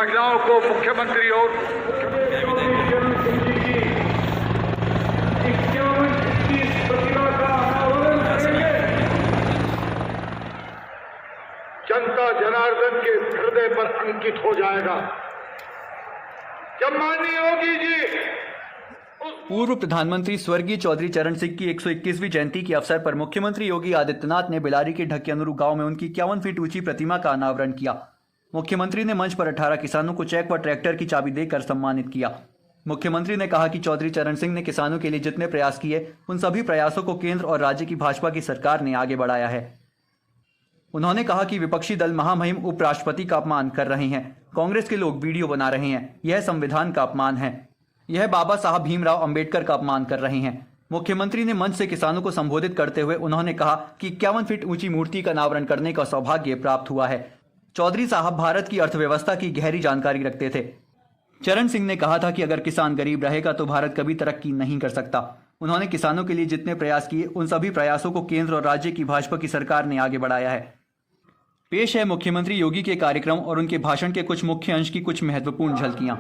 महिलाओं को मुख्यमंत्री और जनता जनार्दन के हृदय पर अंकित हो जाएगा जब माननीय योगी जी। पूर्व प्रधानमंत्री स्वर्गीय चौधरी चरण सिंह की 121वीं जयंती के अवसर पर मुख्यमंत्री योगी आदित्यनाथ ने बेलारी के ढक्यानुरू गांव में उनकी 51 फीट ऊंची प्रतिमा का अनावरण किया। मुख्यमंत्री ने मंच पर 18 किसानों को चेक व ट्रैक्टर की चाबी देकर सम्मानित किया। मुख्यमंत्री ने कहा कि चौधरी चरण सिंह ने किसानों के लिए जितने प्रयास किए उन सभी प्रयासों को केंद्र और राज्य की भाजपा की सरकार ने आगे बढ़ाया है। उन्होंने कहा कि विपक्षी दल महामहिम उपराष्ट्रपति का अपमान कर रहे हैं, कांग्रेस के लोग वीडियो बना रहे हैं, यह संविधान का अपमान है, यह बाबा साहब भीमराव अंबेडकर का अपमान कर रहे हैं। मुख्यमंत्री ने मंच से किसानों को संबोधित करते हुए उन्होंने कहा कि 51 फीट ऊंची मूर्ति का अनावरण करने का सौभाग्य प्राप्त हुआ है। चौधरी साहब भारत की अर्थव्यवस्था की गहरी जानकारी रखते थे। चरण सिंह ने कहा था कि अगर किसान गरीब रहेगा तो भारत कभी तरक्की नहीं कर सकता। उन्होंने किसानों के लिए जितने प्रयास किए उन सभी प्रयासों को केंद्र और राज्य की भाजपा की सरकार ने आगे बढ़ाया है। पेश है मुख्यमंत्री योगी के कार्यक्रम और उनके भाषण के कुछ मुख्य अंश की कुछ महत्वपूर्ण झलकियां।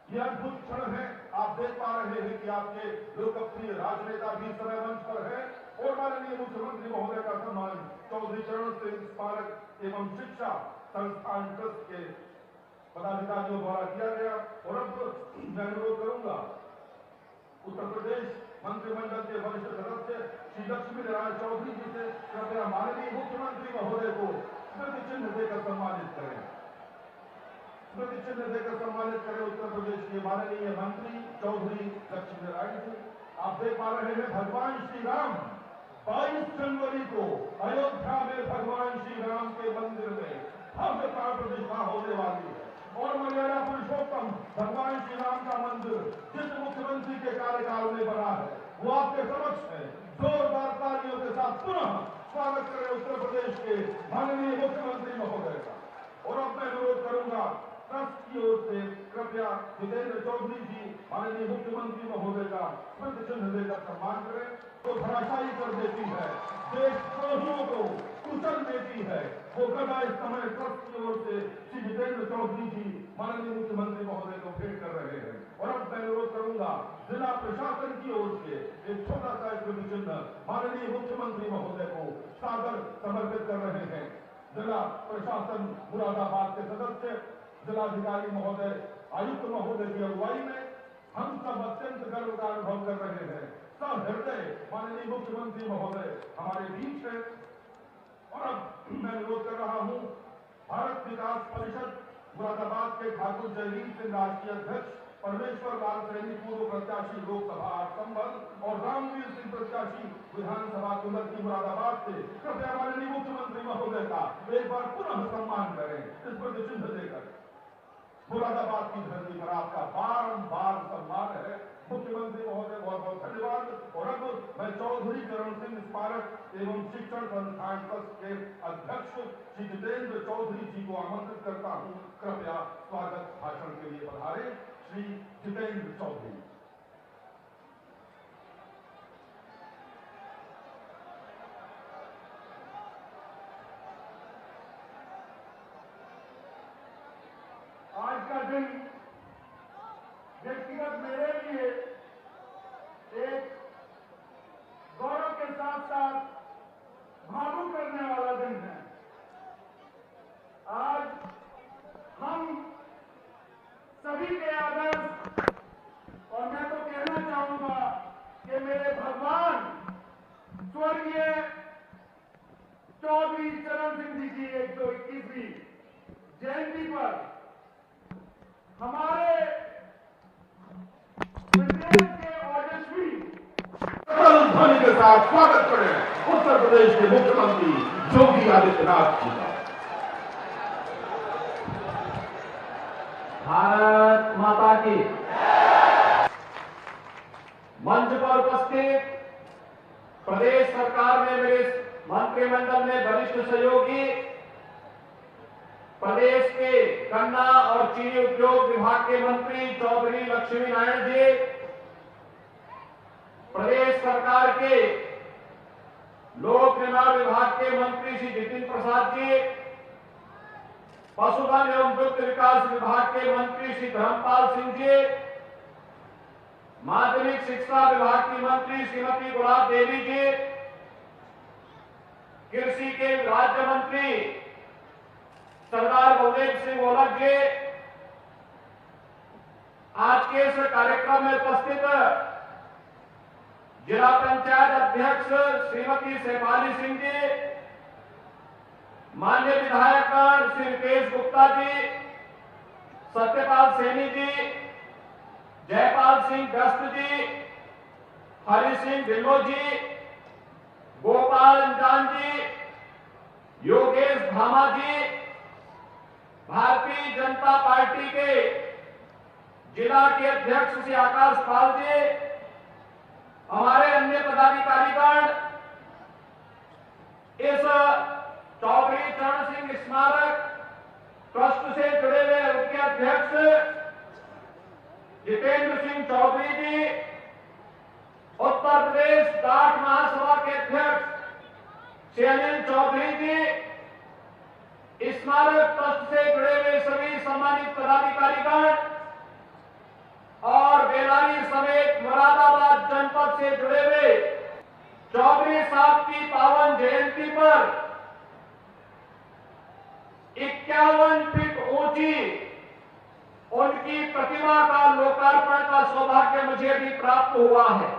यह अद्भुत क्षण है। आप देख पा रहे हैं कि आपके लोकप्रिय राजनेता भी समय मंच पर है और माननीय मुख्यमंत्री महोदय का सम्मान चौधरी चरण सिंह स्मारक एवं शिक्षा संस्थान ट्रस्ट के पदाधिकारियों द्वारा किया गया। और अब मैं अनुरोध करूंगा उत्तर प्रदेश मंत्रिमंडल के वरिष्ठ सदस्य श्री लक्ष्मी नारायण चौधरी जी से कृपया माननीय मुख्यमंत्री महोदय को स्मृति चिन्ह देकर सम्मानित करें। स्मृति चिन्ह देकर सम्मानित करें उत्तर प्रदेश के माननीय मंत्री चौधरी लक्ष्मी नारायण जी। आप देख पा रहे हैं भगवान श्री राम 22 जनवरी को अयोध्या में भगवान श्री राम के मंदिर में भव्य प्राण प्रतिष्ठा होने वाली है और मर्यादा पुरुषोत्तम भगवान श्री राम का मंदिर जिस मुख्यमंत्री के कार्यकाल में बना है वो आपके समक्ष है। जोरदार तालियों के साथ पुनः स्वागत करें उत्तर प्रदेश के माननीय मुख्यमंत्री महोदय का। और अब मैं अनुरोध करूंगा ट्रस्ट की ओर से कृपया जितेंद्र चौधरी जी माननीय मुख्यमंत्री महोदय का स्मृति चिन्ह देकर सम्मान करें। तो धराशायी कर देती है, देशद्रोहियों को कुचल देती है, वो गदा इस समय ट्रस्ट की ओर से श्री जितेंद्र चौधरी जी माननीय मुख्यमंत्री महोदय को भेंट कर रहे हैं। और अब मैं अनुरोध करूंगा जिला प्रशासन की ओर से एक छोटा सा स्मृति चिन्ह माननीय मुख्यमंत्री महोदय को सादर समर्पित कर रहे हैं। जिला प्रशासन मुरादाबाद के सदस्य जिलाधिकारी महोदय आयुक्त महोदय की अगुवाई में हम सब अत्यंत गर्व का अनुभव कर रहे हैं। सब हृदय माननीय मुख्यमंत्री महोदय हमारे बीच है। और अब मैं अनुरोध कर रहा हूं भारत विकास परिषद मुरादाबाद के ठाकुर जयवीर सिंह राष्ट्रीय अध्यक्ष, परमेश्वर लाल सैनी पूर्व प्रत्याशी लोकसभा 8 संभल और रामवीर सिंह प्रत्याशी विधानसभा कुंदर मुरादाबाद से कृपया माननीय मुख्यमंत्री महोदय का एक बार पुनः सम्मान करें स्मृति चिन्ह देकर। मुरादाबाद की धरती पर आपका बारंबार सम्मान है मुख्यमंत्री महोदय, बहुत बहुत धन्यवाद। और अब मैं चौधरी चरण सिंह स्मारक एवं शिक्षण संस्थान ट्रस्ट के अध्यक्ष श्री जितेंद्र चौधरी जी को आमंत्रित करता हूं। कृपया स्वागत भाषण के लिए पधारे श्री जितेंद्र चौधरी। आज का दिन व्यक्तिगत मेरे लिए एक गौरव के साथ साथ भावुक करने वाला दिन है। आज हम सभी के आदर्श और मैं तो कहना चाहूंगा कि मेरे भगवान स्वर्गीय चौधरी चरण सिंह जी की 121वीं जयंती पर हमारे प्रदेश के ओजस्वी ध्वनि के साथ स्वागत करें उत्तर प्रदेश के मुख्यमंत्री योगी आदित्यनाथ जी का। भारत माता की। मंच पर उपस्थित प्रदेश सरकार में मेरे मंत्रिमंडल में वरिष्ठ सहयोगी, प्रदेश के गन्ना और चीनी उद्योग विभाग के मंत्री चौधरी लक्ष्मी नारायण जी, प्रदेश सरकार के लोक निर्माण विभाग के मंत्री श्री जितिन प्रसाद जी, पशुधन एवं दुग्ध विकास विभाग के मंत्री श्री धर्मपाल सिंह जी, माध्यमिक शिक्षा विभाग की मंत्री श्रीमती गुलाब देवी जी, कृषि के राज्य मंत्री सरदार बलदेव सिंह ओलख जी, आज के इस कार्यक्रम में उपस्थित जिला पंचायत अध्यक्ष श्रीमती शेफाली सिंह जी, माननीय विधायक श्री रितेश गुप्ता जी, सत्यपाल सैनी जी, जयपाल सिंह गस्त जी, हरि सिंह ढिल्लो जी, गोपाल अंजान जी, योगेश धामा जी, भारतीय जनता पार्टी के जिला के अध्यक्ष श्री आकाश पाल जी, हमारे अन्य पदाधिकारीगण, इस चौधरी चरण सिंह स्मारक ट्रस्ट से जुड़े हुए उनके अध्यक्ष जितेंद्र सिंह चौधरी जी, उत्तर प्रदेश जाट महासभा के अध्यक्ष श्री अनिल चौधरी जी, स्मारक ट्रस्ट से जुड़े हुए सभी सम्मानित पदाधिकारीगण और बेलारी समेत मुरादाबाद जनपद से जुड़े हुए चौधरी साहब की पावन जयंती पर 51 फीट ऊंची उनकी प्रतिमा का लोकार्पण का सौभाग्य मुझे भी प्राप्त हुआ है।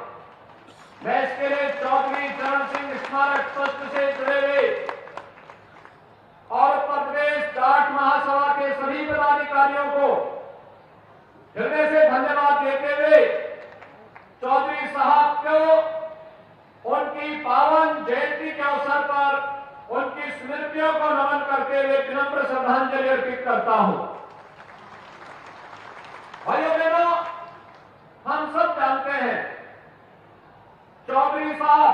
मैं इसके लिए चौधरी चरण सिंह स्मारक ट्रस्ट से जुड़े हुए और उत्तर प्रदेश जाट महासभा के सभी पदाधिकारियों को हृदय से धन्यवाद देते हुए चौधरी साहब को उनकी पावन जयंती के अवसर पर उनकी स्मृतियों को नमन करते हुए विनम्र श्रद्धांजलि अर्पित करता हूं। भाइयों बहनों, हम सब जानते हैं चौधरी साहब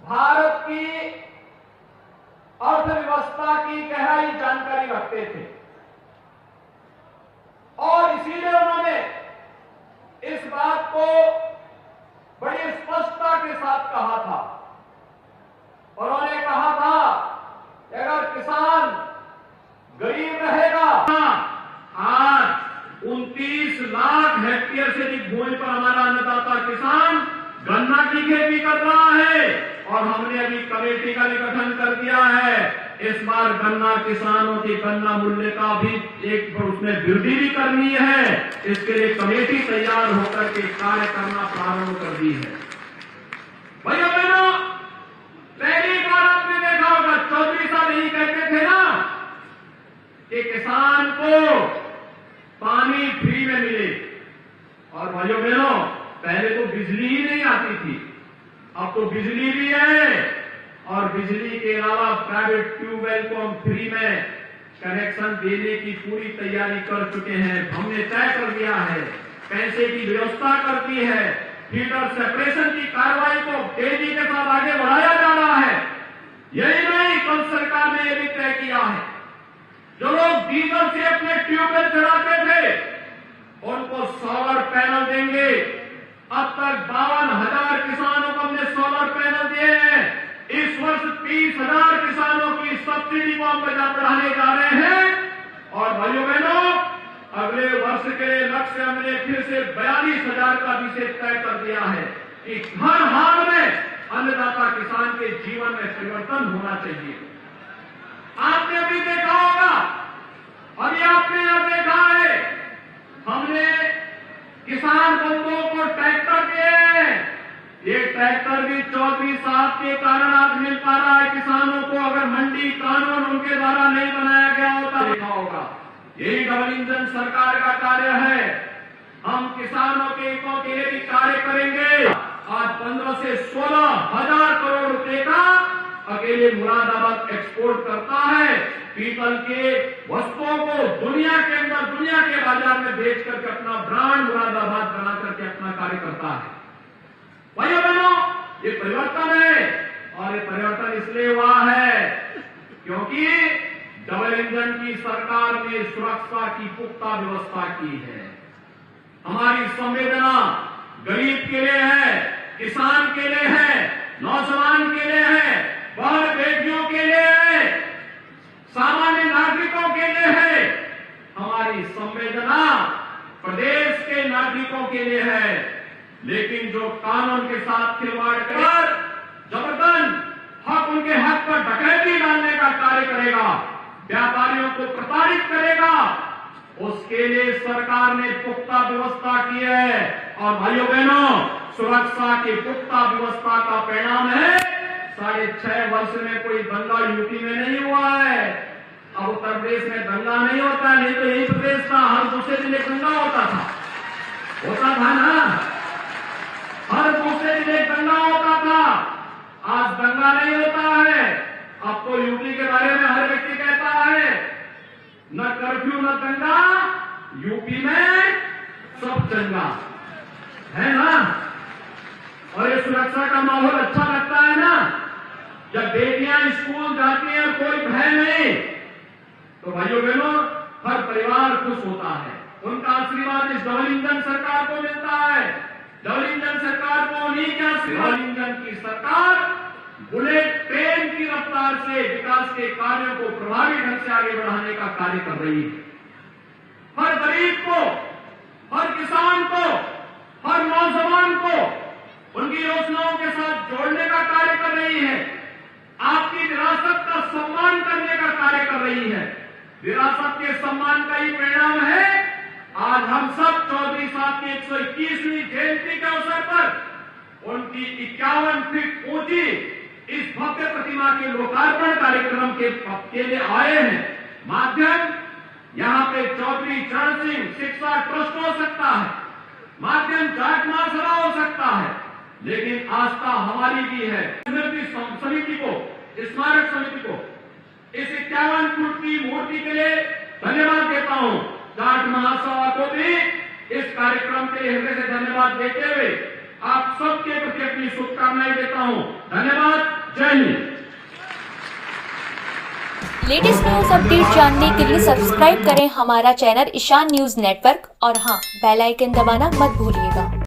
भारत की अर्थव्यवस्था की गहराई जानकारी रखते थे और इसीलिए उन्होंने इस बात को बड़ी स्पष्टता के साथ कहा था। उन्होंने कहा था कि अगर किसान गरीब रहेगा, आज 29 लाख हेक्टेयर से अधिक भूमि पर हमारा अन्नदाता किसान गन्ना की खेती कर रहा है और हमने अभी कमेटी का भी गठन कर दिया है। इस बार गन्ना किसानों की गन्ना मूल्य का भी एक उसमें वृद्धि भी करनी है। इसके लिए कमेटी तैयार होकर के कार्य करना प्रारंभ कर दी है। भैया बहनों, पहली बार आपने देखा होगा चौधरी साहब यही कहते थे ना कि किसान को पानी फ्री में मिले। और भाइयों बहनों, पहले तो बिजली ही नहीं आती थी, अब तो बिजली भी है और बिजली के अलावा प्राइवेट ट्यूबवेल को हम फ्री में कनेक्शन देने की पूरी तैयारी कर चुके हैं। हमने तय कर दिया है, पैसे की व्यवस्था कर दी है, फीडर सेपरेशन की कार्रवाई को तेजी के साथ आगे बढ़ाया जा रहा है। यही नहीं, कल सरकार ने यह भी तय किया है, जो लोग डीजल से अपने ट्यूबवेल चलाते थे उनको सोलर पैनल देंगे। अब तक 52,000 किसानों को हमने सोलर पैनल दिए हैं। इस वर्ष 30,000 किसानों की सब्सिडी को हम बढ़ाने जा रहे हैं। और भाइयों बहनों, अगले वर्ष के लक्ष्य हमने फिर से 42,000 का विषय तय कर दिया है कि हर हाल में अन्नदाता किसान के जीवन में परिवर्तन होना चाहिए। आपने अभी देखा होगा, अभी आपने यह देखा है, हमने किसान बंधुओं को ट्रैक्टर दिए। ये ट्रैक्टर भी चौधरी साहब के कारण आज मिल पा रहा है किसानों को। अगर मंडी कानून उनके द्वारा नहीं बनाया गया होता, देखा होगा। यही डबल इंजन सरकार का कार्य है। हम किसानों के हितों के लिए भी कार्य करेंगे। आज 15 से 16,000 करोड़ रुपए का अकेले मुरादाबाद एक्सपोर्ट करता है। पीतल के वस्तुओं को दुनिया के अंदर, दुनिया के बाजार में बेच करके अपना ब्रांड मुरादाबाद बना करके अपना कार्य करता है। भाइयों बहनों, ये परिवर्तन है और ये परिवर्तन इसलिए हुआ है क्योंकि डबल इंजन की सरकार ने सुरक्षा की पुख्ता व्यवस्था की है। हमारी संवेदना गरीब के लिए है, किसान के लिए है। नौजवान के लिए है, बहन बेटियों के लिए है, सामान्य नागरिकों के लिए है। हमारी संवेदना प्रदेश के नागरिकों के लिए है। लेकिन जो कानून के साथ खिलवाड़ कर जबरदन उनके हक पर डकैती डालने का कार्य करेगा, व्यापारियों को प्रताड़ित करेगा, उसके लिए सरकार ने पुख्ता व्यवस्था की है। और भाइयों बहनों, सुरक्षा की पुख्ता व्यवस्था का परिणाम है 6.5 वर्ष में कोई दंगा यूपी में नहीं हुआ है। अब उत्तर प्रदेश में दंगा नहीं होता, नहीं तो यही प्रदेश का हर दूसरे दिन एक दंगा होता था ना, हर दूसरे दिन एक दंगा होता था। आज दंगा नहीं होता है। अब तो यूपी के बारे में हर व्यक्ति कहता है न कर्फ्यू न दंगा, यूपी में सब चंगा है ना। और ये सुरक्षा का माहौल अच्छा लगता है ना। जब बेटियां स्कूल जाती हैं और कोई भय नहीं, तो भाइयों बहनों हर परिवार खुश होता है। उनका आशीर्वाद इस डबल इंजन सरकार को मिलता है। डबल इंजन सरकार को नहीं क्या, डबल इंजन की सरकार बुलेट ट्रेन की रफ्तार से विकास के कार्यों को प्रभावी ढंग से आगे बढ़ाने का कार्य कर रही है। हर गरीब को, हर किसान को, हर नौजवान को उनकी योजनाओं के साथ जोड़ने का कार्य कर रही है। आपकी विरासत का सम्मान करने का कार्य कर रही है। विरासत के सम्मान का ही परिणाम है आज हम सब चौधरी साहब की 121वीं जयंती के अवसर पर उनकी 51 फीट ऊंची इस भव्य प्रतिमा के लोकार्पण कार्यक्रम के लिए आए हैं। माध्यम यहाँ पे चौधरी चरण सिंह शिक्षा ट्रस्ट हो सकता है, माध्यम जाट महासभा हो सकता है, लेकिन आस्था हमारी भी है। समिति को, स्मारक समिति को इस 51 फुट की मूर्ति के लिए धन्यवाद देता हूं। जाट महासभा को भी इस कार्यक्रम के लिए हृदय से धन्यवाद देते हुए आप सबके प्रति अपनी शुभकामनाएं देता हूं। धन्यवाद। जय हिंद। लेटेस्ट न्यूज अपडेट जानने के लिए सब्सक्राइब करें हमारा चैनल ईशान न्यूज नेटवर्क और हाँ, बेल आइकन दबाना मत भूलिएगा।